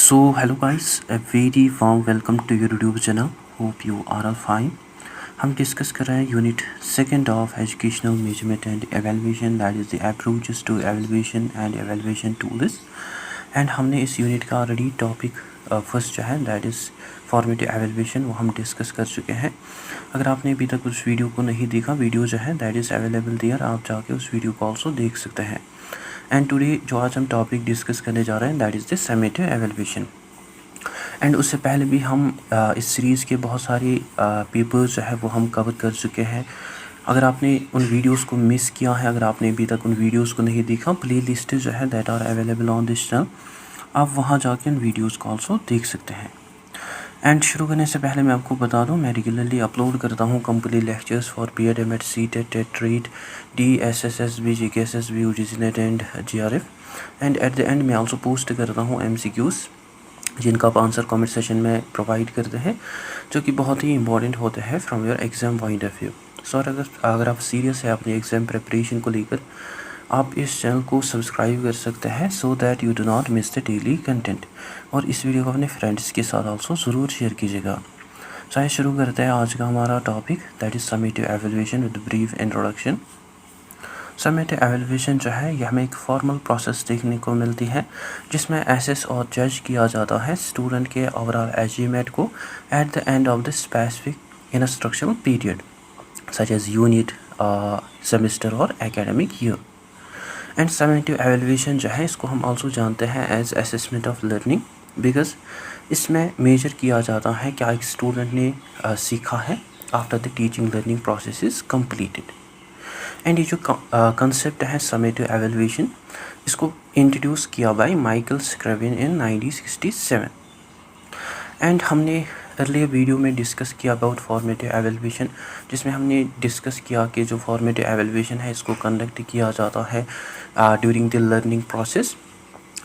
So hello guys, a very warm welcome to your YouTube channel. Hope you are all fine. हम discuss कर रहे हैं unit second of educational measurement and evaluation, that is the approaches to evaluation and evaluation tools. And हमने इस unit का already topic first जो है that is formative evaluation वो हम डिस्कस कर चुके हैं. अगर आपने अभी तक उस वीडियो को नहीं देखा, वीडियो जो है दैट इज़ अवेलेबल देयर, आप जाके उस वीडियो को ऑल्सो देख सकते हैं. एंड टुडे जो आज हम टॉपिक डिस्कस करने जा रहे हैं that is the summative evaluation. And उससे पहले भी हम इस सीरीज़ के बहुत सारे पेपर्स जो है वो हम कवर कर चुके हैं. अगर आपने उन वीडियोस को मिस किया है, अगर आपने अभी तक उन वीडियोस को नहीं देखा, प्ले लिस्ट जो है that are available on this channel, आप वहाँ जाके उन वीडियोस को ऑल्सो देख सकते हैं. एंड शुरू करने से पहले मैं आपको बता दूं, मैं रेगुलरली अपलोड करता हूं complete lectures for BEd, MEd, CTET, TET, REET, DSSSB, GKSSB, UGC NET and GRF. And at the end मैं ऑल्सो पोस्ट करता हूं MCQs, जिनका आप आंसर कमेंट सेशन में प्रोवाइड करते हैं, जो कि बहुत ही इंपॉर्टेंट होते हैं from your exam point of view. So अगर आप सीरियस है अपनी एग्ज़ाम प्रिपरेशन को लेकर, आप इस चैनल को सब्सक्राइब कर सकते हैं so that you do not miss the daily content. और इस वीडियो को अपने फ्रेंड्स के साथ ऑल्सो ज़रूर शेयर कीजिएगा. चाहे शुरू करते हैं आज का हमारा topic that is summative evaluation with brief introduction. Summative evaluation जो है यह हमें एक फॉर्मल प्रोसेस देखने को मिलती है जिसमें एसेस और जज किया जाता है स्टूडेंट के ओवरऑल अचीवमेंट को at the end of the specific instructional period such as unit, semester और academic year. And summative evaluation जो है इसको हम ऑल्सो जानते हैं as assessment of learning, because इसमें मेजर किया जाता है क्या एक स्टूडेंट ने सीखा है after the teaching learning process is completed. And ये जो कंसेप्ट है समेटिव एवेलुएशन, इसको इंट्रोड्यूस किया by Michael Scriven in 1967. And हमने अर्लियर वीडियो में डिस्कस किया अबाउट फॉर्मेटिव एवेलुएशन, जिसमें हमने डिस्कस किया कि जो फॉर्मेटिव एवेलुएशन है इसको कंडक्ट किया जाता है ड्यूरिंग द लर्निंग प्रोसेस,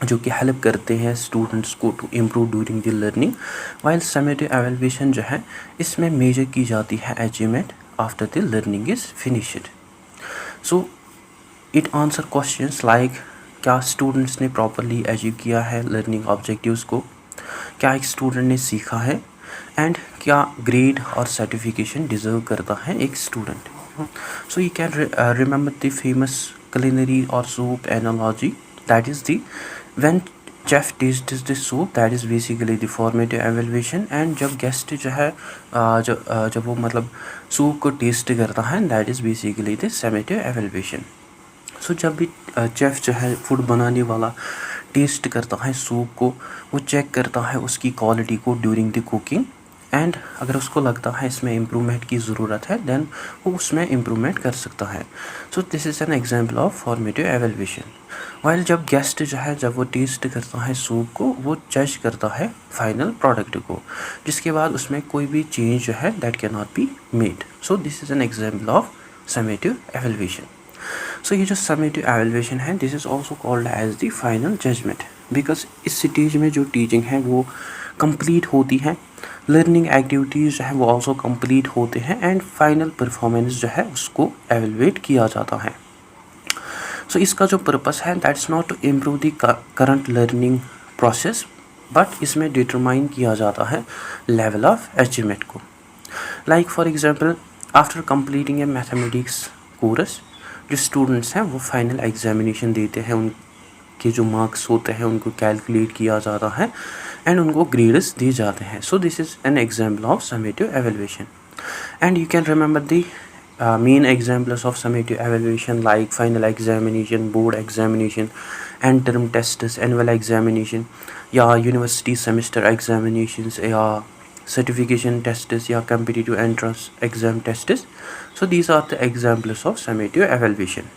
जो कि हेल्प करते हैं स्टूडेंट्स को to improve during the learning. While summative evaluation जो है इसमें मेजर की जाती है achievement after the learning is finished. So it answer questions like क्या स्टूडेंट्स ने प्रॉपरली अचीव किया है लर्निंग ऑब्जेक्टिव्स को, क्या एक स्टूडेंट ने सीखा है, एंड क्या ग्रेड और सर्टिफिकेशन डिज़र्व करता है एक student. So you can remember the famous culinary और soup analogy, that is the when chef tastes the soup, that is basically the formative evaluation. and जब गेस्ट जो है जब वो मतलब सूप को टेस्ट करता है that is basically the summative evaluation. सो जब भी चेफ जो है फूड बनाने वाला टेस्ट करता है सूप को, वो चेक करता है उसकी क्वालिटी को ड्यूरिंग द कुकिंग, एंड अगर उसको लगता है इसमें इम्प्रूवमेंट की ज़रूरत है देन वो उसमें इम्प्रूवमेंट कर सकता है. सो this is an example of formative evaluation. While जब गेस्ट जो है जब वो टेस्ट करता है सूप को, वो जज करता है फाइनल प्रोडक्ट को, जिसके बाद उसमें कोई भी चेंज जो है that can not be made. So this is an example of summative evaluation. So ये जो समेटिव एवेलुएशन है this is also called as the final judgement, because इस स्टेज में जो टीचिंग है वो कंप्लीट होती है, लर्निंग एक्टिविटीज़ जो है वो ऑल्सो कंप्लीट होते हैं, एंड फाइनल परफॉर्मेंस जो है उसको एवेलुएट किया जाता है. सो इसका जो पर्पस है that's not to improve the current learning process, but इसमें डिटरमाइन किया जाता है लेवल ऑफ अचीवमेंट को. Like for example after completing a mathematics course, जो स्टूडेंट्स हैं वो फाइनल एग्जामिनेशन देते हैं, उनके जो मार्क्स होते हैं उनको कैलकुलेट किया जाता है एंड उनको ग्रेड्स दिए जाते हैं. So this is an example of summative evaluation. And you can remember the main examples of summative evaluation like final examination, board examination, and term tests, annual examination, या university semester examinations, या certification tests, या competitive entrance exam tests. So these are the examples of summative evaluation.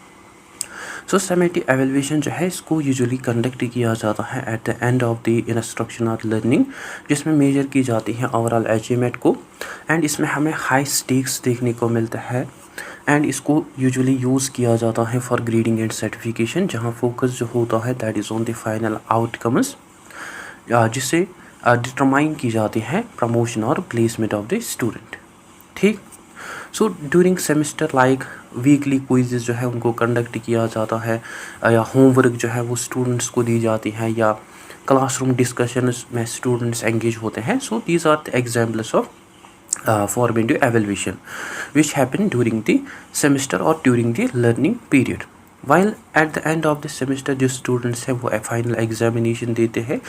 So summative evaluation जो है इसको usually conduct किया जाता है at the end of the instruction of learning, जिसमें मेजर की जाती है ओवरऑल अचीवमेंट को, एंड इसमें हमें हाई स्टेक्स देखने को मिलता है, एंड इसको यूजुअली यूज़ किया जाता है फॉर ग्रेडिंग एंड सर्टिफिकेशन, जहाँ फोकस जो होता है that is on the final outcomes, जिससे डिटरमाइन की जाती है प्रमोशन और प्लेसमेंट ऑफ द स्टूडेंट. ठीक. So during semester like weekly quiz जो है उनको कंडक्ट किया जाता है, या होमवर्क जो है वो स्टूडेंट्स को दी जाती है, या क्लासरूम डिस्कशंस में स्टूडेंट्स एंगेज होते हैं. So these are the examples of formative evaluation which happen during the semester or during the learning period. While at the end of the semester जो students हैं वो फाइनल एग्जामिनेशन देते हैं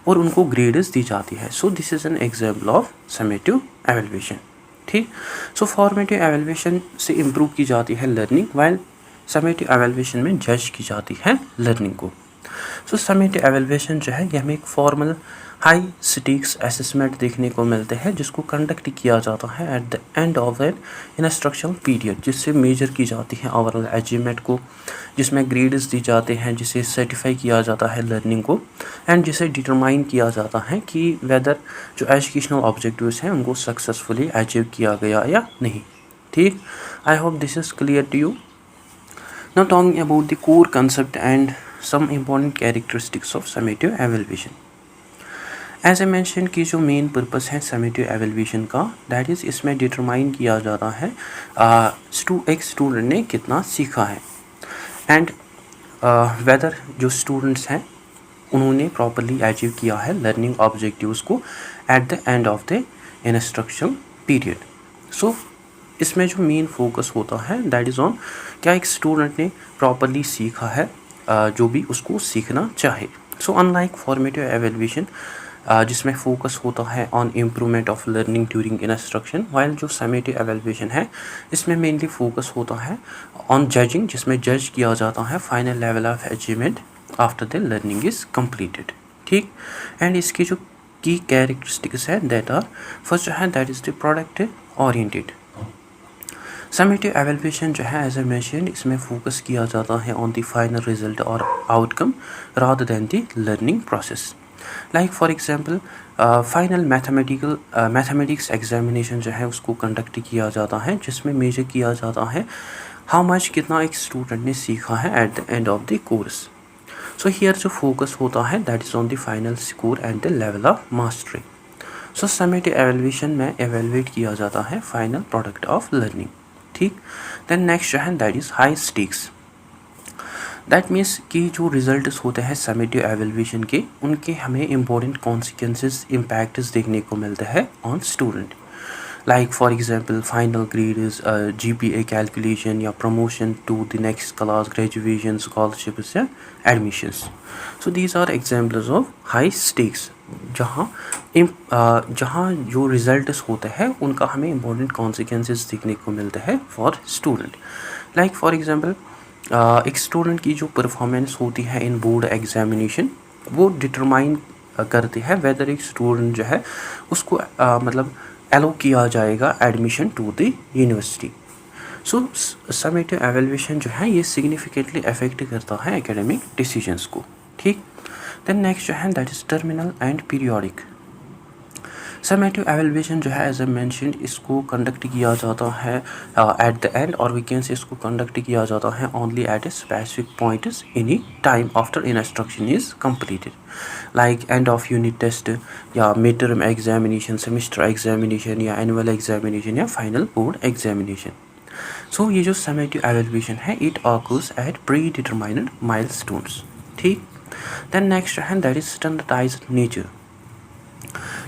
और उनको ग्रेड्स दी जाती है. सो this is an example of summative evaluation. ठीक. सो फॉर्मेटिव एवेल्यूएशन से इम्प्रूव की जाती है लर्निंग, वाइल समेटिव एवेल्यूएशन में जज की जाती है लर्निंग को. सो समेटिव एवेल्यूएशन जो है ये हमें एक फॉर्मल हाई स्टेक्स असेसमेंट देखने को मिलते हैं जिसको कंडक्ट किया जाता है at the end of an instructional period, जिससे मेजर की जाती है ओवरऑल अचीवमेंट को, जिसमें ग्रेड्स दी जाते हैं, जिसे सर्टिफाई किया जाता है लर्निंग को, एंड जिसे डिटरमाइन किया जाता है कि वेदर जो एजुकेशनल ऑब्जेक्टिव्स हैं उनको सक्सेसफुली अचीव किया गया या नहीं. ठीक. I hope this is clear to you. Now talking about the core concept and some important characteristics of summative evaluation. As I mentioned कि जो मेन पर्पस है समेटिव एवेल्यूएशन का, दैट इज़ इसमें डिटरमाइन किया जाता है एक स्टूडेंट ने कितना सीखा है एंड वेदर जो स्टूडेंट्स हैं उन्होंने प्रॉपरली अचीव किया है लर्निंग ऑब्जेक्टिव्स को at the end of the instructional period. So इसमें जो मेन फोकस होता है दैट इज़ ऑन क्या एक स्टूडेंट ने प्रॉपरली सीखा है जो भी उसको सीखना चाहे. सो अनलाइक फॉर्मेटिव एवेल्यूएशन जिसमें फोकस होता है on improvement of learning during instruction, while जो समेटिव एवेल्यूएशन है इसमें मेनली फोकस होता है ऑन जजिंग, जिसमें जज किया जाता है final level of achievement after the learning is completed. ठीक. एंड इसकी जो की कैरेक्टरिस्टिक्स है दैट आर फर्स्ट जो है that is the product oriented. Summative evaluation जो है एज ए मेंशन्ड इसमें फोकस किया जाता है ऑन द फाइनल रिजल्ट और outcome rather than the learning process. Like for example final mathematics examination जो है उसको कंडक्ट किया जाता है जिसमें मेजर किया जाता है हाउ मच कितना एक स्टूडेंट ने सीखा है at the end of the course. So here जो फोकस होता है that is on the final score and the level of mastery. So summative evaluation में एवेल्यूएट किया जाता है फाइनल प्रोडक्ट ऑफ लर्निंग. ठीक. देन नेक्स्ट जो है that is high stakes. That means कि जो रिजल्ट्स होते हैं समेटिव एवेल्यूएशन के उनके हमें इम्पोर्टेंट कॉन्सिक्वेंसेस इम्पैक्ट्स देखने को मिलते हैं on student. Like for example final grades, GPA calculation या promotion to the next class, graduation, scholarships या admissions. So these are examples of high stakes जहाँ जो रिजल्ट्स होते हैं उनका हमें इम्पोर्टेंट कॉन्सिक्वेंसेस देखने को मिलते हैं for student. Like for example एक स्टूडेंट की जो परफॉर्मेंस होती है इन बोर्ड एग्जामिनेशन वो डिटरमाइन करती है वेदर एक स्टूडेंट जो है उसको मतलब एलो किया जाएगा admission to the university. So summative evaluation जो है ये सिग्निफिकेंटली अफेक्ट करता है एकेडमिक डिसीजंस को. ठीक. देन नेक्स्ट जो है that is terminal and periodic. Summative evaluation जो है एज ए मेंशन्ड इसको कंडक्ट किया जाता है एट द एंड और वीकेंड से इसको कंडक्ट किया जाता है only at a specific points any time after instruction is completed. Like end of unit test या mid term examination, semester examination या एनुअल एग्जामिनेशन या फाइनल बोर्ड एग्जामिनेशन. सो ये जो समेटिव एवेल्यूएशन है it occurs eight pre determined milestones. ठीक. Then next है that is standardised nature.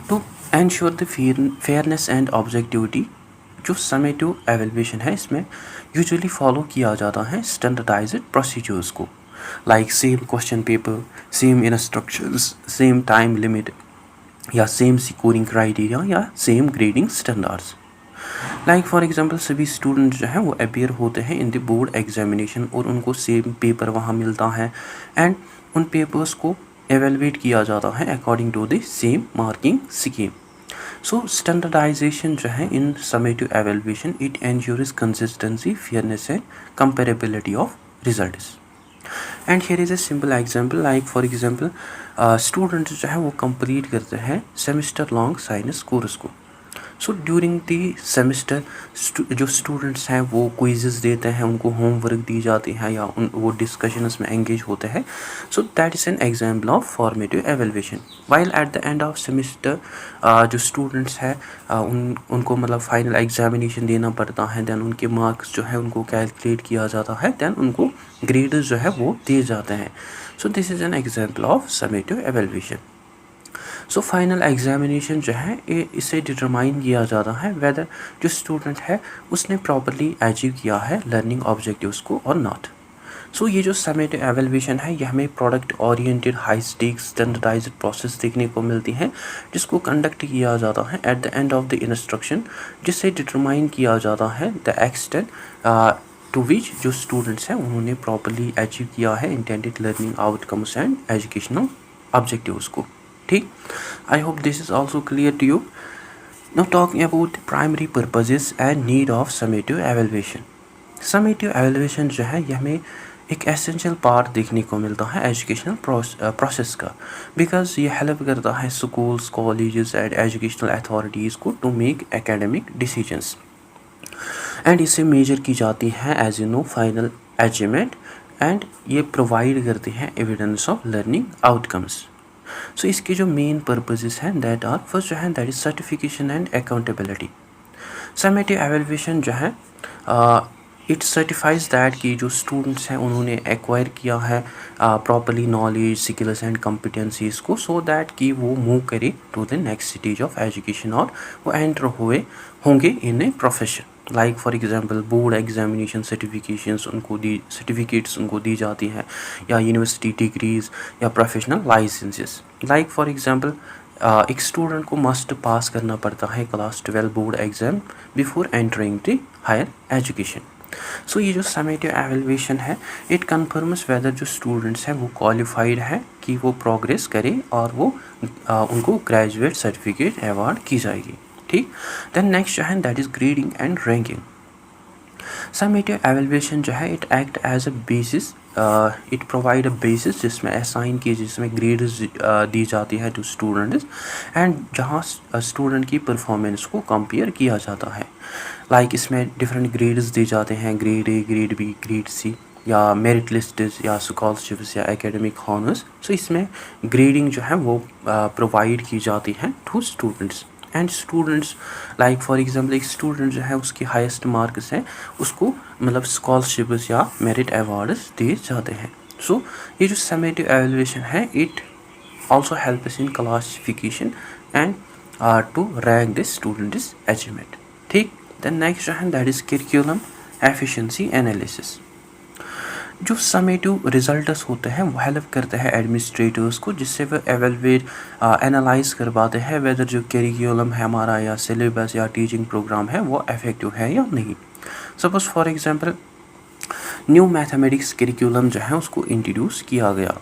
To ensure the fairness and objectivity जो summative evaluation है इसमें यूजुअली फॉलो किया जाता है स्टैंडर्डाइज्ड प्रोसीजर्स को, like same question paper, same instructions, same time limit या सेम स्कोरिंग क्राइटेरिया या same grading standards. Like for example सभी स्टूडेंट जो हैं वो अपीयर होते हैं इन द बोर्ड एग्जामिनेशन और उनको सेम पेपर वहाँ मिलता है एंड उन पेपर्स को एवेलुएट किया जाता है according to the same marking scheme. So standardisation जो है in summative evaluation it ensures consistency, fairness and comparability of results. And here is a simple example. Like for example students जो है वो complete करते हैं सेमेस्टर लॉन्ग साइंस कोर्स को. So during the semester जो students हैं वो quizzes देते हैं, उनको होमवर्क दी जाती है या वो डिस्कशंस में एंगेज होते हैं. So that is an example of formative evaluation. While at the end of semester जो स्टूडेंट्स हैं उनको मतलब फाइनल एग्जामिनेशन देना पड़ता है. देन उनके मार्क्स जो है उनको कैलकुलेट किया जाता है. देन उनको ग्रेड्स जो है वो दिए जाते हैं. So this is an example of summative evaluation. So final examination जो है इसे डिटरमाइन किया जाता है वेदर जो स्टूडेंट है उसने प्रॉपरली अचीव किया है लर्निंग ऑब्जेक्टिव्स को और नॉट. सो ये जो समेटिव एवेल्यूएशन है ये हमें product oriented high stakes standardised process देखने को मिलती है जिसको कंडक्ट किया जाता है at the end of the instruction, जिससे डिटरमाइन किया जाता है द एक्सटेंट टू विच जो स्टूडेंट्स हैं उन्होंने प्रॉपरली अचीव किया है intended learning outcomes and educational objectives को. ठीक, I hope this is also clear to you. Now talking about the primary purposes and need of summative evaluation. Summative evaluation जो है यह हमें एक एसेंशियल पार्ट देखने को मिलता है एजुकेशनल प्रोसेस का, बिकॉज ये हेल्प करता है schools, colleges and educational authorities को to make academic decisions. And इसे मेजर की जाती है as you know final achievement and ये प्रोवाइड करते हैं evidence of learning outcomes. So इसके जो मेन पर्पजेस हैं दैट आर फर्स्ट जो है that is certification and accountability. Summative evaluation जो है इट सर्टिफाइज दैट कि जो स्टूडेंट्स हैं उन्होंने एक्वायर किया है properly knowledge, skills and competencies को, सो दैट कि वो मूव करे to the next stage of education और वो एंटर हुए होंगे in a profession. Like for example board examination certificates उनको दी जाती हैं या यूनिवर्सिटी डिग्रीज या professional licences. Like for example एक स्टूडेंट को मस्ट पास करना पड़ता है class 12 board exam before entering the higher education. So ये जो समेटिव एवेल्यूएशन है इट कन्फर्म्स वेदर जो स्टूडेंट्स हैं वो क्वालिफाइड है कि वो प्रोग्रेस करें और वो उनको ग्रेजुएट सर्टिफिकेट अवार्ड की जाएगी. ठीक, देन नेक्स्ट जो है that is grading and ranking. Summative evaluation जो है it act as a basis, it provide a basis जिसमें असाइन की जिसमें ग्रेड्स दी जाती है टू स्टूडेंट्स एंड जहाँ स्टूडेंट की परफॉर्मेंस को कंपेयर किया जाता है. लाइक इसमें डिफरेंट ग्रेड्स दिए जाते हैं, grade A, grade B, grade C या मेरिट लिस्ट्स या स्कॉलरशिप्स या एकेडमिक हॉनर्स. सो इसमें ग्रेडिंग जो है वो प्रोवाइड की जाती है to students and students like for example एक स्टूडेंट जो है उसकी हाईएस्ट मार्क्स हैं उसको मतलब स्कॉलरशिप्स या मेरिट अवार्ड्स दिए जाते हैं. सो ये जो समेटिव एवेल्यूएशन है it also helps in classification and to rank the students achievement. ठीक, देन नेक्स्ट जो है that is curriculum efficiency analysis. जो समेटिव रिजल्ट्स होते हैं वो हेल्प करते हैं एडमिनिस्ट्रेटर्स को जिससे वो एवेलुएट एनालाइज कर पाते हैं वेदर जो करिकुलम है हमारा या सिलेबस या टीचिंग प्रोग्राम है वो इफेक्टिव है या नहीं. Suppose for example new mathematics curriculum जो है उसको इंट्रोड्यूस किया गया.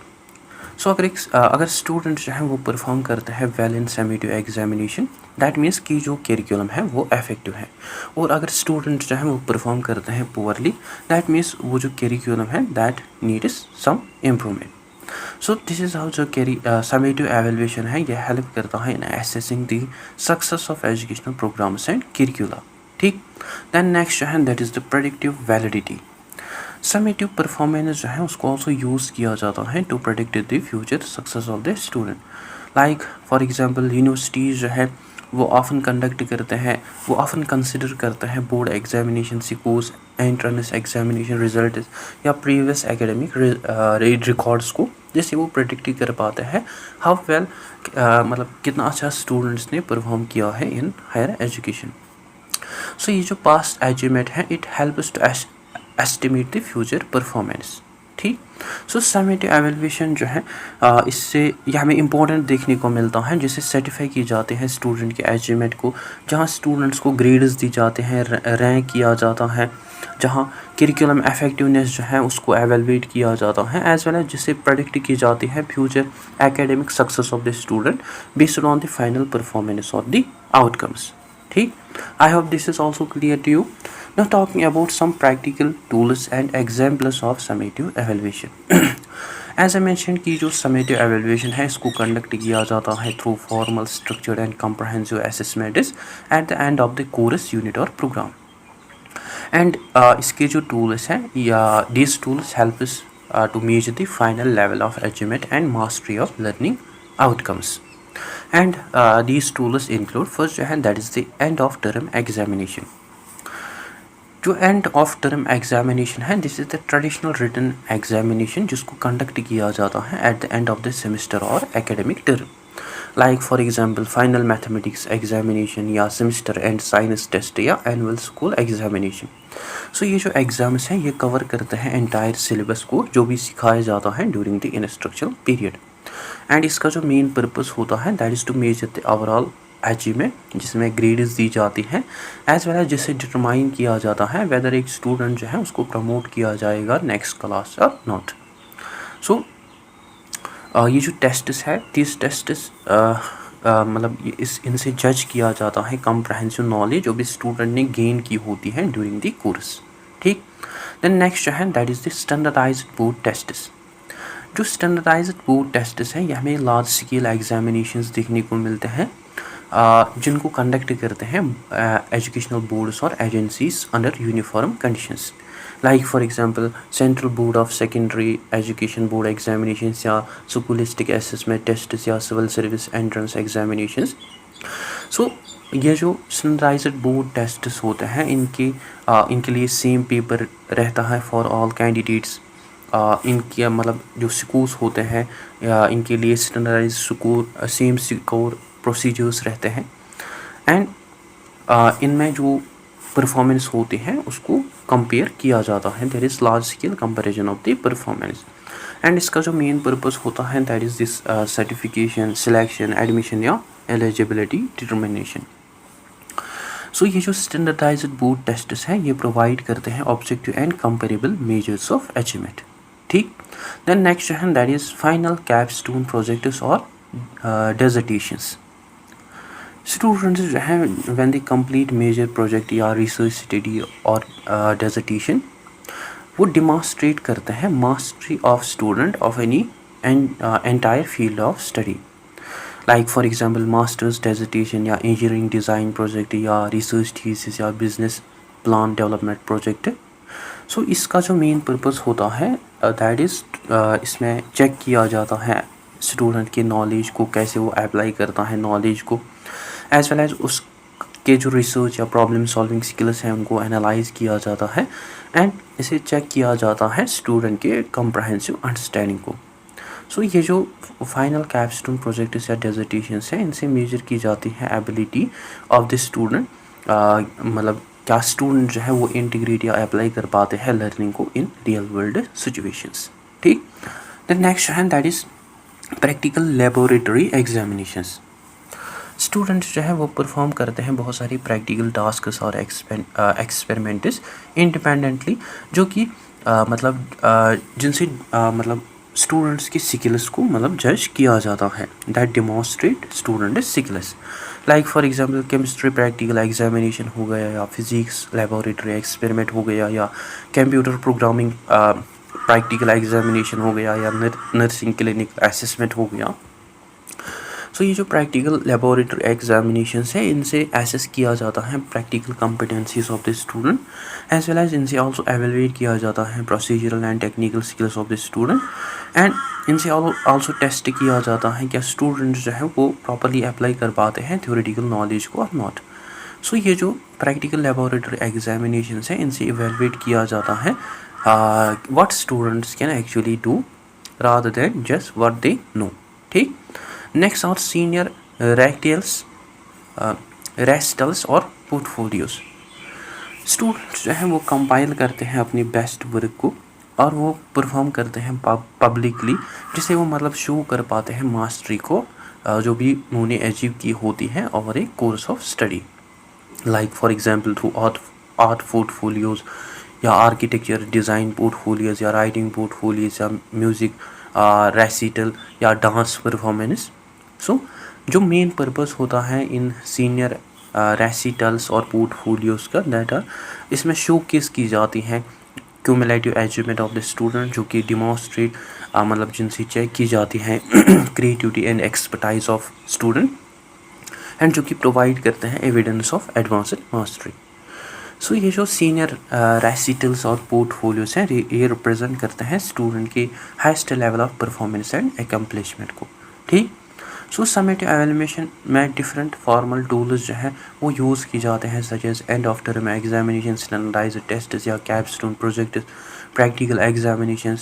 सो अगर स्टूडेंट जो है वो परफॉर्म करते हैं well in summative examination that means कि जो करिकुलम है वो इफेक्टिव है. और अगर स्टूडेंट जो है वो परफॉर्म करते हैं पुअरली दैट मीन्स वो जो करिकुलम है that needs some improvement. So this is how जो समेटिव एवेल्यूएशन है ये हेल्प करता है in assessing the success of educational programmes and curricula. ठीक, देन नेक्स्ट जो है that is the predictive validity. Summative performance जो है उसको ऑल्सो यूज़ किया जाता है to predict the future success of the student. Like for example universities जो है वो ऑफन कंडक्ट करते हैं, वो ऑफन कंसिडर करते हैं board examination scores, entrance examination result या प्रीवियस एकेडमिक रिकॉर्ड्स को, जिससे वो प्रेडिक्ट कर पाते हैं हाउ वेल मतलब कितना अच्छा स्टूडेंट्स ने परफॉर्म किया है इन हायर एजुकेशन. सो ये जो पास्ट अचीवमेंट है it helps to estimate the future performance. ठीक, सो समेटिव एवेल्यूएशन जो है इससे यह हमें इम्पोर्टेंट देखने को मिलता है जिससे सर्टिफाई की जाते हैं स्टूडेंट के अचीवमेंट को, जहाँ स्टूडेंट्स को ग्रेड्स दी जाते हैं, रैंक किया जाता है, जहाँ करिकुलम इफेक्टिवनेस जो है उसको एवेलुएट किया जाता है एज वेल एज जिससे प्रेडिक्ट की जाती है future academic success of the student based on the final performance of the outcomes. ठीक, I hope this is also clear to you. Now talking about some practical tools and examples of summative evaluation. As a mention कि जो summative evaluation है इसको conduct किया जाता है through formal structured and comprehensive assessment is eight the end of the course unit और programme. And इसके जो टूल्स हैं या these tools help us to measure the final level of achievement and mastery of learning outcomes. And these tools include first जो है that is the end of term examination. जो end of term examination है this is the traditional written examination जिसको conduct किया जाता है at the end of the semester और academic term, like for example final mathematics examination या semester end science test या annual school examination. So ये जो एग्ज़ाम्स हैं ये कवर करते हैं एंटायर सिलेबस को जो भी सिखाया जाता है during the instructional period. And इसका जो मेन पर्पस होता है that is to measure the overall achievement जिसमें ग्रेड्स दी जाती हैं एज वेल एज जिससे डिटरमाइन किया जाता है वेदर एक स्टूडेंट जो है उसको प्रमोट किया जाएगा नेक्स्ट क्लास और नॉट। सो ये जो टेस्ट्स है दिस टेस्ट्स मतलब इनसे जज किया जाता है कम्प्रहेंसिव नॉलेज जो भी स्टूडेंट ने गेन की होती है ड्यूरिंग द कोर्स। ठीक, देन नेक्स्ट जो है that is the standardised board tests. जो स्टैंडर्डाइज्ड बोर्ड टेस्ट्स हैं ये हमें लार्ज स्केल एग्जामिनेशंस देखने को मिलते हैं जिनको कंडक्ट करते हैं एजुकेशनल बोर्ड्स और agencies under uniform conditions, like for example central board of secondary education board examinations या स्कूलिस्टिक असेसमेंट टेस्ट या सिविल सर्विस एंट्रेंस एग्जामिनेशंस। सो ये जो स्टैंडर्डाइज्ड बोर्ड टेस्ट्स होते हैं इनके लिए सेम पेपर रहता है फॉर ऑल कैंडिडेट्स। इनके मतलब जो स्कोर्स होते हैं या इनके लिए standardise score same score procedures रहते हैं एंड इनमें जो परफॉर्मेंस होते हैं उसको कंपेयर किया जाता है, there is large scale comparison of the performance. And इसका जो मेन पर्पस होता है that is this certification selection admission या एलिजिबिलिटी डिटर्मिनेशन। सो ये जो स्टैंडर्डाइज्ड बोर्ड टेस्ट्स हैं ये प्रोवाइड करते हैं objective and comparable measures of achievement. ठीक, देन नेक्स्ट है that is final capstone projects और डिसर्टेशंस। स्टूडेंट्स जो हैं when they complete major project या रिसर्च स्टडी और डिसर्टेशन वो डिमॉन्स्ट्रेट करते हैं mastery of student of any entire field of study, like for example masters dissertation या इंजीनियरिंग डिज़ाइन प्रोजेक्ट या रिसर्च थीसिस या business plan development project. So इसका जो मेन पर्पस होता है दैट इज़ इसमें चेक किया जाता है स्टूडेंट के नॉलेज को कैसे वो अप्लाई करता है नॉलेज को एज वेल एज उसके जो रिसर्च या प्रॉब्लम सॉल्विंग स्किल्स हैं उनको एनालाइज किया जाता है एंड इसे चेक किया जाता है स्टूडेंट के कम्प्रहेंसिव अंडरस्टैंडिंग को। सो ये जो फाइनल कैपस्टोन प्रोजेक्ट्स या डिसर्टेशंस हैं इनसे मेजर की जाती है एबिलिटी ऑफ द स्टूडेंट, मतलब क्या स्टूडेंट जो है वो इंटीग्रेट या अप्लाई कर पाते हैं लर्निंग को इन रियल वर्ल्ड सिचुएशंस। ठीक, द नेक्स्ट है that is practical laboratory examinations. Students जो है वो परफॉर्म करते हैं बहुत सारी प्रैक्टिकल टास्क्स और एक्सपेरिमेंट्स इंडिपेंडेंटली जो कि जिनसे मतलब स्टूडेंट्स की स्किल्स को मतलब जज किया जाता है that demonstrate student skills, like for example chemistry practical examination हो गया या फिजिक्स लेबोरेटरी एक्सपेरिमेंट हो गया या कंप्यूटर प्रोग्रामिंग प्रैक्टिकल एग्जामिनेशन हो गया या नर्सिंग क्लिनिक असेसमेंट हो गया। सो ये जो प्रैक्टिकल लेबोरेटरी एग्जामिनेशंस है इनसे एसेस किया जाता है practical competencies of the student as well as इनसे आल्सो एवेलुएट किया जाता है procedural and technical skills of the student and इनसे आल्सो टेस्ट किया जाता है क्या स्टूडेंट जो है वो प्रॉपरली अप्लाई कर पाते हैं थ्योरेटिकल नॉलेज को और नॉट। सो ये जो प्रैक्टिकल लेबोरेटरी एग्जामिनेशंस है इनसे इवेलुएट किया जाता है what students can actually do rather than just what they know. ठीक, नेक्स्ट और सीनियर रेस्टल्स और पोर्टफोलियोज। स्टूडेंट्स जो हैं वो कंपाइल करते हैं अपनी बेस्ट वर्क को और वो परफॉर्म करते हैं पब्लिकली जिससे वो मतलब शो कर पाते हैं मास्टरी को जो भी उन्होंने अचीव की होती है over A course of study, like for example through art portfolios या आर्किटेक्चर डिज़ाइन पोर्टफोलियोज या राइटिंग पोर्टफोलियोज या म्यूज़िक रेसिटल या डांस परफॉर्मेंस। सो जो मेन पर्पस होता है इन सीनियर रेसिटल्स और पोर्टफोलियोज़ का दैट इसमें शोकेस की जाती हैं cumulative achievement of the student, जो कि डिमॉन्स्ट्रेट मतलब जिनसे चेक की जाती है creativity and expertise of student, and जो कि प्रोवाइड करते हैं एविडेंस ऑफ एडवांस्ड मास्टरी। सो ये जो सीनियर रेसिटल्स और पोर्टफोलियोज हैं ये रिप्रेजेंट करते हैं स्टूडेंट के highest level of performance and accomplishment को। ठीक। सो समेटिव एवेल्यूएशन में डिफरेंट फॉर्मल टूल्स जो है वो यूज़ की जाते हैं, such as end of term examination, standardised test या कैपस्टोन प्रोजेक्ट, प्रैक्टिकल एग्जामिनेशन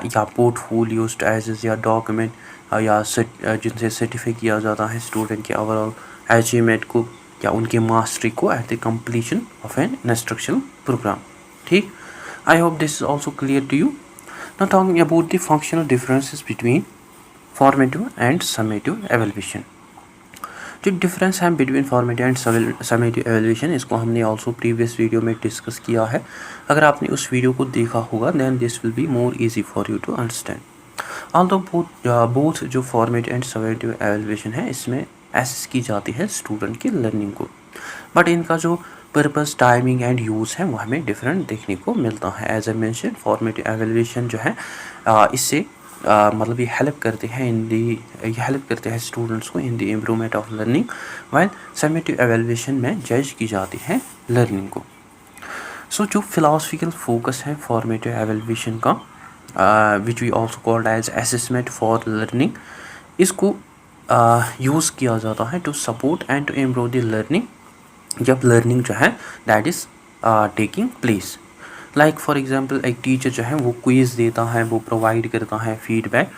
या पोर्टफोलियोज एज या डॉक्यूमेंट या जिनसे सर्टिफाई किया जाता है स्टूडेंट के ओवरऑल अचीवमेंट को या उनके मास्टरी को at the completion of an instructional program. ठीक। I hope this is also clear to you. Now talking about the functional differences between formative and summative evaluation. जो डिफरेंस है between formative and summative evaluation, इसको हमने also previous video में discuss किया है। अगर आपने उस वीडियो को देखा होगा then this will be more easy for you to understand. Although both जो फॉर्मेटिव एंड समेटिव एवेल्यूएशन है इसमें एसेस की जाती है स्टूडेंट की लर्निंग को, बट इनका जो पर्पस, टाइमिंग एंड यूज़ है वो हमें डिफरेंट देखने को मिलता है। As a mention, formative evaluation जो है इससे मतलब ये हेल्प करते हैं स्टूडेंट्स को in the improvement of learning, while summative evaluation में जज की जाती है लर्निंग को। सो जो फिलोसफिकल फोकस है फॉर्मेटिव एवेल्यूएशन का, which we also called as assessment for learning, इसको यूज़ किया जाता है to support and to improve the learning, जब लर्निंग जो है that is taking place. Like for example एक टीचर जो है वो क्विज़ देता है, वो प्रोवाइड करता है feedback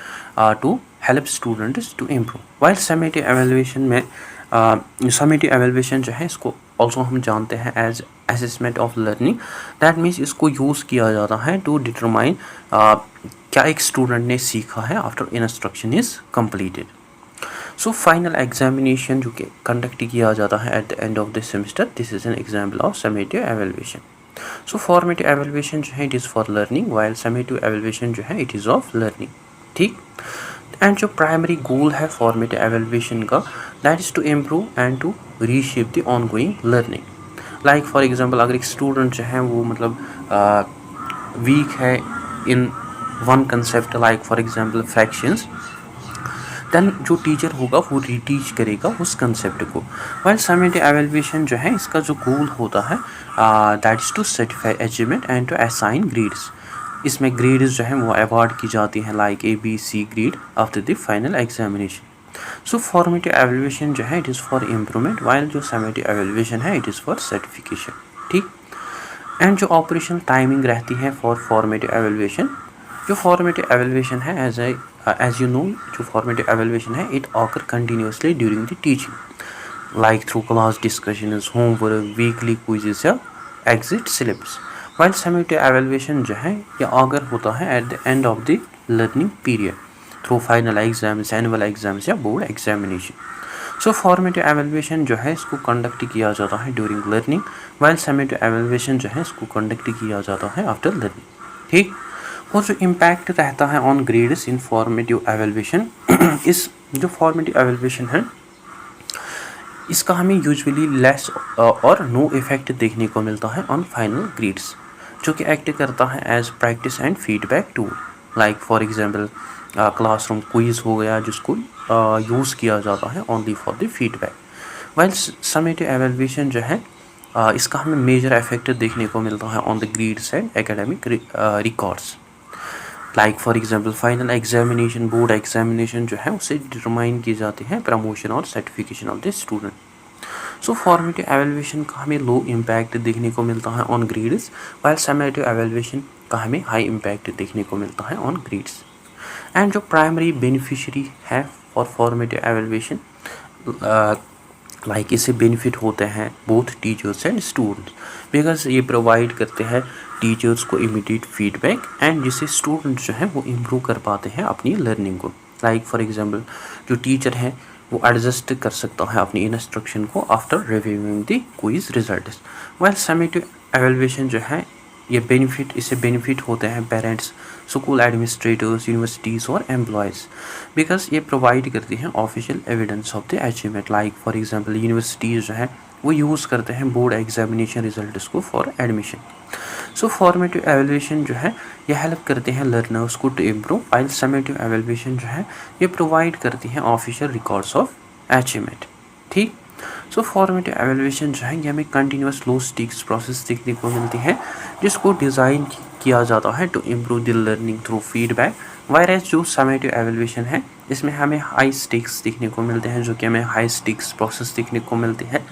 to help students to improve. While summative evaluation में समेटिव एवेल्यूएशन जो है इसको ऑल्सो हम जानते हैं as assessment of learning. That means इसको यूज़ किया जाता है टू डिटरमाइन क्या एक स्टूडेंट ने सीखा है after instruction is completed. So final examination जो कि कंडक्ट किया जाता है at the end of the semester, this is an example of summative evaluation. So formative evaluation जो है it is for learning, while summative evaluation जो है it is of learning. ठीक। एंड जो प्राइमरी गोल है फॉर्मेटिव एवेल्यूएशन का, that is to improve and to reshape the ongoing learning. Like for example अगर एक स्टूडेंट जो है वो मतलब वीक है in one concept, like for example fractions, then जो टीचर होगा वो रीटीच करेगा उस कंसेप्ट को। वाइल समेटिव एवेल्यूएशन जो है इसका जो गोल होता है that is to certify achievement and to assign grades. इसमें ग्रेड्स जो है वो अवार्ड की जाती हैं, like ABC grade after the final examination. So formative evaluation जो है it is for improvement, while जो समेटिव एवेल्यूएशन है इट इज़ फॉर सर्टिफिकेशन। ठीक। एंड जो ऑपरेशन टाइमिंग रहती है फॉर फॉर्मेटिव एवेल्यूएशन, जो फॉर्मेटिव एवेल्यूएशन है एज यू नो, जो फॉर्मेटिव एवेल्यूएशन है it occur continuously during the teaching, like through class discussions, homework, weekly quizzes या exit slips. While summative evaluation जो है ये ऑकर होता है at the end of the learning period through final exams, annual exams या board examination. So formative evaluation जो है इसको कंडक्ट किया जाता है during learning, while summative evaluation जो है इसको कंडक्ट किया जाता है आफ्टर लर्निंग। ठीक। और जो इम्पैक्ट रहता है on grades in formative evaluation, इस जो फॉर्मेटिव एवेल्यूएशन है इसका हमें यूजुअली लेस और नो इफेक्ट देखने को मिलता है ऑन फाइनल ग्रेड्स, जो कि एक्ट करता है as practice and feedback tool. Like for example classroom quiz हो गया जिसको यूज़ किया जाता है only for the feedback. While summative evaluation जो है इसका हमें मेजर इफेक्ट देखने को मिलता है on the grades and academic records. Like for example final examination, board examination जो है उससे डिटरमाइन की जाती है प्रमोशन और certification of the student. So formative evaluation का हमें लो इम्पैक्ट देखने को मिलता है on grades, while summative evaluation का हमें हाई इम्पैक्ट देखने को मिलता है ऑन ग्रेड्स। एंड जो प्राइमरी बेनिफिशियरी है फॉर फॉर्मेटिव एवेल्यूएशन, लाइक इससे बेनिफिट होते हैं both teachers and students, because ये प्रोवाइड करते हैं टीचर्स को इमीडिएट फीडबैक एंड जिससे स्टूडेंट्स जो हैं वो इम्प्रूव कर पाते हैं अपनी लर्निंग को। लाइक फॉर एग्जांपल जो टीचर है वो एडजस्ट कर सकता है अपनी इंस्ट्रक्शन को after reviewing the quiz results. While summative evaluation जो है इससे बेनिफिट होते हैं पेरेंट्स, स्कूल एडमिनिस्ट्रेटर्स, यूनिवर्सिटीज़ और एम्प्लॉयज़, बिकॉज ये प्रोवाइड करती हैं official evidence of the achievement. Like for example universities जो है वो यूज़ करते हैं बोर्ड एग्जामिनेशन रिजल्ट को for admission. So formative evaluation जो है ये हेल्प करते हैं लर्नर्स को to improve, while summative evaluation जो है ये प्रोवाइड करती हैं ऑफिशियल रिकॉर्ड्स ऑफ अचीवमेंट। ठीक। सो फॉर्मेटिव एवेल्यूएशन जो है ये हमें कंटिन्यूस लो स्टिक्स प्रोसेस देखने को मिलती है जिसको डिज़ाइन किया जाता है to improve the learning through feedback. Whereas जो समेटिव एवेल्यूएशन है इसमें हमें हाई स्टिक्स देखने को मिलते हैं, जो कि हमें हाई स्टिक्स प्रोसेस देखने को मिलती है।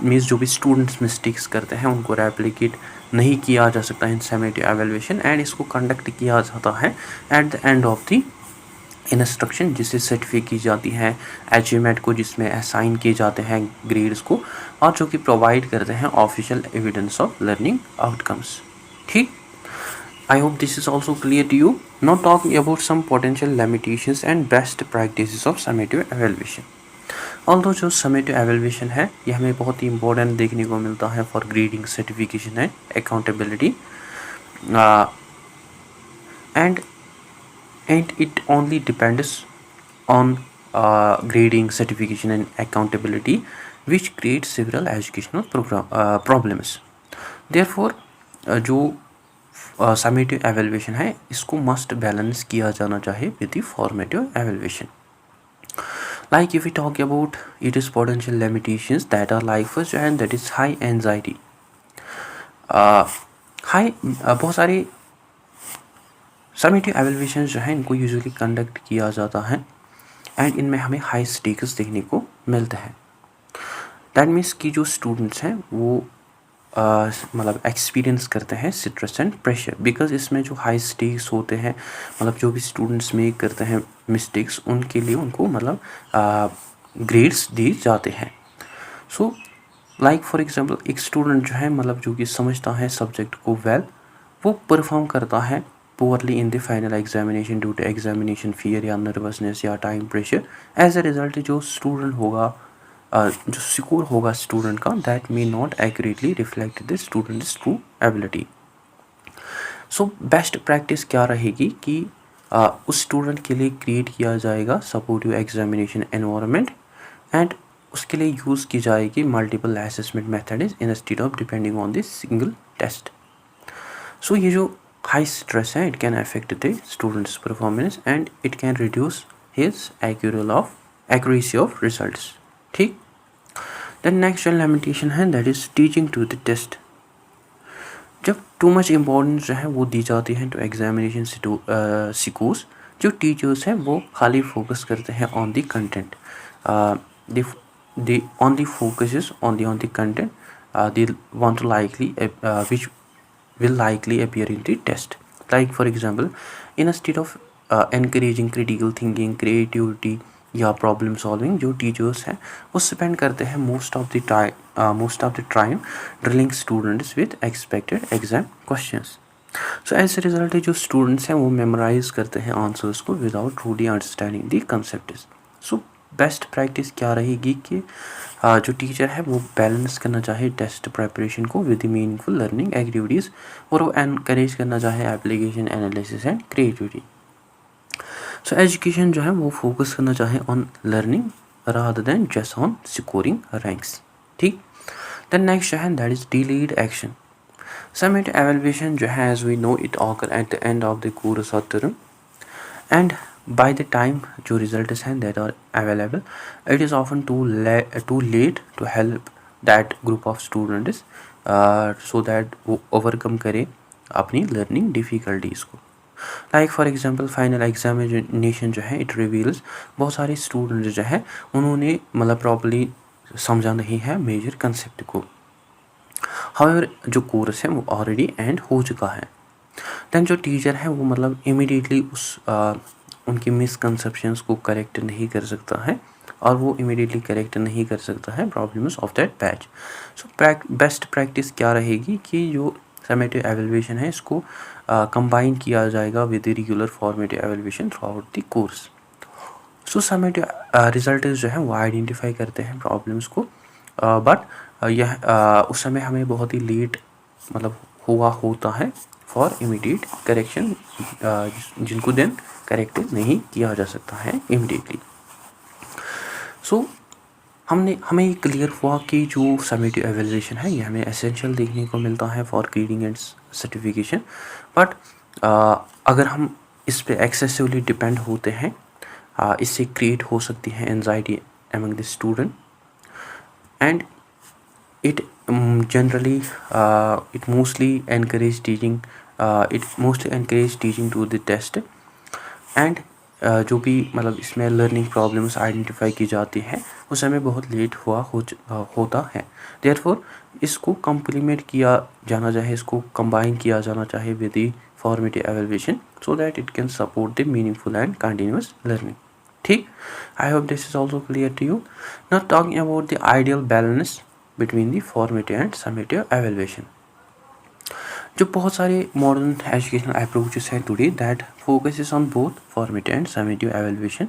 मीन्स जो भी स्टूडेंट्स मिस्टेक्स करते हैं उनको रेप्लिकेट नहीं किया जा सकता इन समेटिव एवेल्यूएशन, एंड इसको कंडक्ट किया जाता है at the end of the instruction, जिससे सर्टिफाई की जाती है अचीवमेंट को, जिसमें असाइन किए जाते हैं ग्रेड्स को, और जो कि प्रोवाइड करते हैं official evidence of learning outcomes. ठीक। I hope this is also clear to you. Now talking about some potential limitations and best practices of summative evaluation. Although जो summative evaluation है ये हमें बहुत ही important देखने को मिलता है for grading, certification and accountability, and it only depends on grading, certification and accountability, which creates several educational problems. Therefore जो समेटिव एवेल्यूएशन है इसको मस्ट बैलेंस किया जाना चाहिए with the formative evaluation. Like if we talk about it is potential limitations that are like first and that is high anxiety. बहुत सारे summative evaluation जो है इनको यूजुअली कंडक्ट किया जाता है एंड इनमें हमें हाई स्टेक्स देखने को मिलते हैं। दैट मीन्स कि जो स्टूडेंट्स हैं वो मतलब एक्सपीरियंस करते हैं स्ट्रेस एंड प्रेशर, बिकॉज इसमें जो हाई स्टेक्स होते हैं, मतलब जो भी स्टूडेंट्स मेक करते हैं मिस्टेक्स उनके लिए उनको मतलब ग्रेड्स दिए जाते हैं। सो लाइक फॉर एग्जांपल एक स्टूडेंट जो है मतलब जो कि समझता है सब्जेक्ट को वेल, वो परफॉर्म करता है poorly in the final examination due to examination fear या नर्वसनेस या time pressure. As a result जो स्टूडेंट होगा, जो स्कोर होगा स्टूडेंट का, that may not accurately reflect the students true ability. So best practice क्या रहेगी कि उस स्टूडेंट के लिए क्रिएट किया जाएगा सपोर्टिव एग्जामिनेशन एनवायरनमेंट, एंड उसके लिए यूज़ की जाएगी multiple assessment methods instead of depending on this single test. So ये जो हाई स्ट्रेस है it can affect the students performance and it can reduce his accuracy of results. ठीक। Then next जो limitation है that is teaching to the test. जब too much importance जो है वो दी जाती है टू एग्जामिनेशन सिकोर्स, जो टीचर्स हैं वो खाली फोकस करते हैं on the content, they only focuses on the content they want to likely which will likely appear in the test. Like for example, instead of encouraging critical thinking, creativity या problem solving, जो teachers हैं वो spend करते हैं most of the time drilling students with expected exam questions. So as a result जो students हैं वो memorise करते हैं आंसर्स को without truly understanding the concepts. So best practice क्या रहेगी कि जो टीचर है वो बैलेंस करना चाहे टेस्ट प्रिपरेशन को विद मीनिंगफुल लर्निंग एक्टिविटीज़, और वो एनकरेज करना चाहे application analysis and creativity. So education जो है वो फोकस करना चाहे on learning rather than just on scoring ranks. ठीक। देन नेक्स्ट जो है that is delayed action. Summative evaluation जो है as we know it occur at the end of the course और term, and by the time जो results हैं that are available, it is often too late to help that group of students so that वो overcome करे अपनी learning difficulties को। Like for example final examination जो है it reveals बहुत सारे students जो है उन्होंने मतलब properly समझा नहीं है मेजर concept को। However जो course है वो already end हो चुका है। Then जो teacher है वो मतलब immediately उस उनकी मिसकंसेप्शंस को करेक्ट नहीं कर सकता है, और वो इमीडिएटली करेक्ट नहीं कर सकता है problems of that batch. So best practice क्या रहेगी कि जो समेटिव एवेल्यूएशन है इसको कंबाइन किया जाएगा with regular formative evaluation through out the course. So summative results जो है वो आइडेंटिफाई करते हैं प्रॉब्लम्स को, बट यह उस समय हमें बहुत ही लेट मतलब हुआ होता है फॉर इमीडिएट करेक्शन, जिनको देन करेक्ट नहीं किया जा सकता है इमीडिएटली। सो हमें ये क्लियर हुआ कि जो समेटिव एवेल्यूएशन है ये हमें एसेंशियल देखने को मिलता है for grading and certification. But अगर हम इस पे एक्सेसिवली डिपेंड होते हैं इससे क्रिएट हो सकती है anxiety among the student, and it generally it mostly encourage teaching to the test, and जो भी मतलब इसमें लर्निंग प्रॉब्लम्स आइडेंटिफाई की जाती है उस समय बहुत लेट होता है। देयरफॉर इसको कम्प्लीमेंट किया जाना चाहिए, इसको कंबाइन किया जाना चाहिए with the formative evaluation so that it can support the meaningful and continuous learning. ठीक, I hope this is also clear to you. Now talking about the ideal balance between the formative and summative evaluation. जो बहुत सारे modern educational approaches हैं today that focuses on both formative and summative evaluation,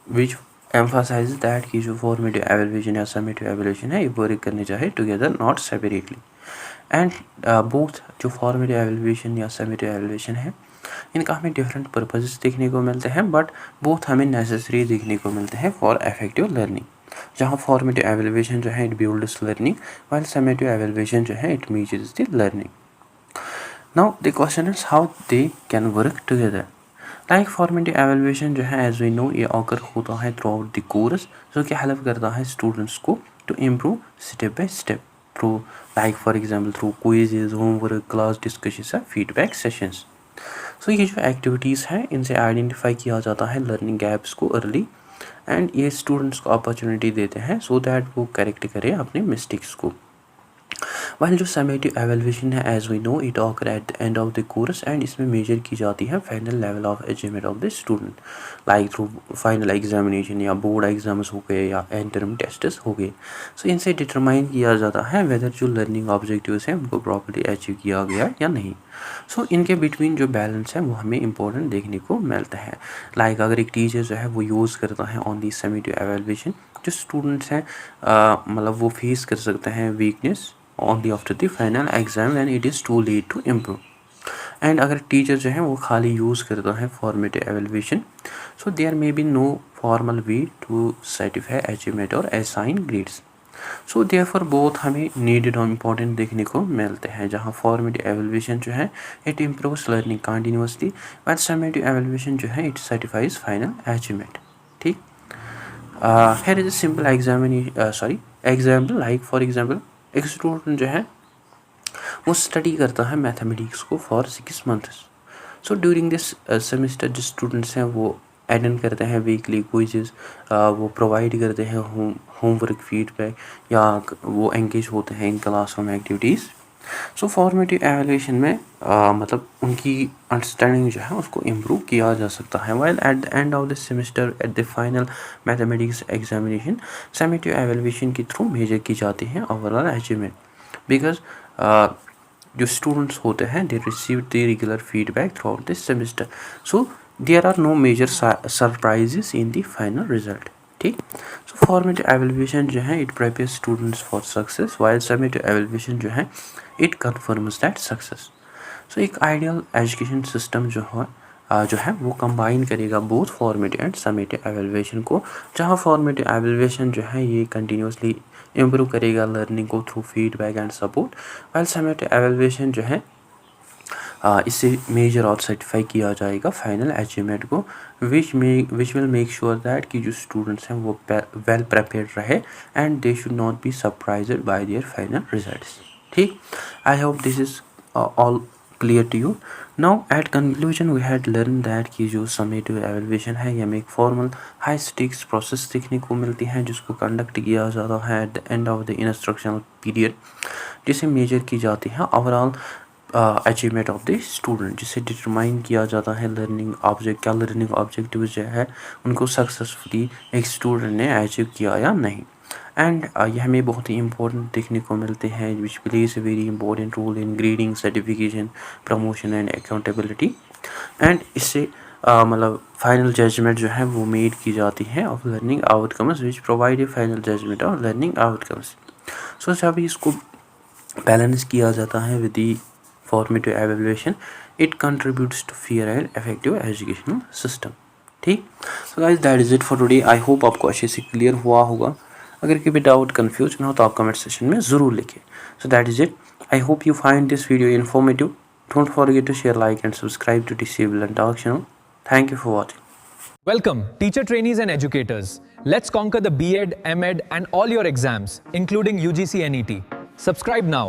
which emphasize that कि जो formative evaluation या summative evaluation है ये work करने चाहिए together not separately. And both जो फॉर्मेटिव एवेल्यूएशन या समेटिव एवेल्यूएशन है इनका हमें डिफरेंट पर्पसेस देखने को मिलते हैं, बट बोथ हमें नेसेसरी देखने को मिलते हैं फॉर इफेक्टिव लर्निंग। जहाँ फॉर्मेटिव एवेल्यूएशन जो है it builds learning, while summative evaluation जो है it measures the learning. Now the question is how they can work together. Like formative evaluation जो है एज वी नो ये ऑकर होता है थ्रू आउट द कोर्स, जो कि हेल्प करता है स्टूडेंट्स को to improve step by step through like for example through quizzes, homework, class discussions, feedback sessions. So ये जो एक्टिविटीज़ हैं इनसे आइडेंटिफाई किया जाता है लर्निंग गैप्स को अर्ली, एंड ये स्टूडेंट्स को अपॉर्चुनिटी देते हैं सो दैट वो करेक्ट करें अपने मिस्टेक्स को। वाइल जो समेटिव एवेल्यूएशन है as we know it occur at the end of the course, and इसमें मेजर की जाती है final level of achievement of the student like through final examination या बोर्ड एग्जाम्स हो गए या एंड टर्म टेस्ट्स हो गए। सो इनसे डिटरमाइन किया जाता है वेदर जो लर्निंग ऑब्जेक्टिव्स हैं उनको प्रॉपर्ली अचीव किया गया या नहीं। सो इनके बिटवीन जो बैलेंस है वो हमें इंपॉर्टेंट देखने को मिलता है। लाइक अगर एक टीचर जो है वो यूज़ करता है ऑन दी समेटिव एवेल्यूएशन, जो स्टूडेंट्स हैं मतलब वो फेस कर सकते हैं weakness only after the final exam when it is too late to improve। And अगर टीचर जो है वो खाली यूज़ करता है formative evaluation, so there may be no formal way to certify achievement और assign grades. So therefore both हमें needed और इम्पॉर्टेंट देखने को मिलते हैं, जहाँ फॉर्मेटिव एवेल्यूएशन जो है it improves learning continuously, but summative evaluation जो है इट सर्टिफाइज फाइनल अचीवमेंट। ठीक, here is a simple example like for example एक स्टूडेंट जो है वो स्टडी करता है मैथमेटिक्स को for 6 months. So during this semester जो स्टूडेंट्स हैं वो अटेंड करते हैं वीकली क्विजेस, वो प्रोवाइड करते हैं होमवर्क फीडबैक या वो एंगेज होते हैं in classroom activities. So formative evaluation में मतलब उनकी अंडरस्टैंडिंग जो है उसको इम्प्रूव किया जा सकता है। While at the end of the semester at the final mathematics examination summative evaluation के थ्रू मेजर की जाती है ओवरऑल अचीवमेंट, बिकॉज जो स्टूडेंट्स होते हैं they receive the regular feedback throughout this semester, so there are no major surprises in the final result. ठीक, so formative evaluation जो है it prepare students for success, while summative evaluation जो है it confirms that success. सो एक ideal education system जो है वो combine करेगा both formative and summative evaluation को, जहाँ फॉर्मेटिव एवेल्यूएशन जो है ये कंटिन्यूसली इम्प्रूव करेगा लर्निंग को through feedback and support, while summative evaluation जो है इससे मेजर और सर्टिफाई किया जाएगा फाइनल अचीवमेंट को, which will make sure that कि जो स्टूडेंट्स हैं वो वेल प्रिपेयर्ड रहे and they should not be surprised by their final results. ठीक, I hope this is all clear to you. Now at conclusion we had learn that कि जो summative evaluation है ये हमें एक फॉर्मल हाई स्टेक्स प्रोसेस देखने को मिलती है जिसको कंडक्ट किया जाता है at the end of the instructional period, जिसे मेजर की जाती है overall achievement of the student, जिसे डिटरमाइन किया जाता है लर्निंग ऑब्जेक्टिव जो है उनको सक्सेसफुली एक स्टूडेंट ने अचीव किया या नहीं। एंड ये हमें बहुत ही इंपॉर्टेंट देखने को मिलते हैं which plays a very important role in grading, certification, promotion and accountability. And इससे मतलब फाइनल जजमेंट जो है वो मेड की जाती है of learning outcomes which provide a final judgment of learning outcomes. So जब इसको बैलेंस किया जाता है with the formative evaluation, it contributes to fair and effective educational system. ठीक। So guys that is it for today. I hope आपको अच्छे से clear हुआ होगा। अगर कोई भी डाउट कन्फ्यूजन हो तो आप कमेंट सेक्शन में ज़रूर लिखिए। So that is it. I hope you find this video informative. Don't forget to share, like and subscribe to TC Villain Talk channel. Thank you for watching. Welcome, teacher trainees and educators. Let's conquer the B.Ed, M.Ed and all your exams, including UGC NET. Subscribe now.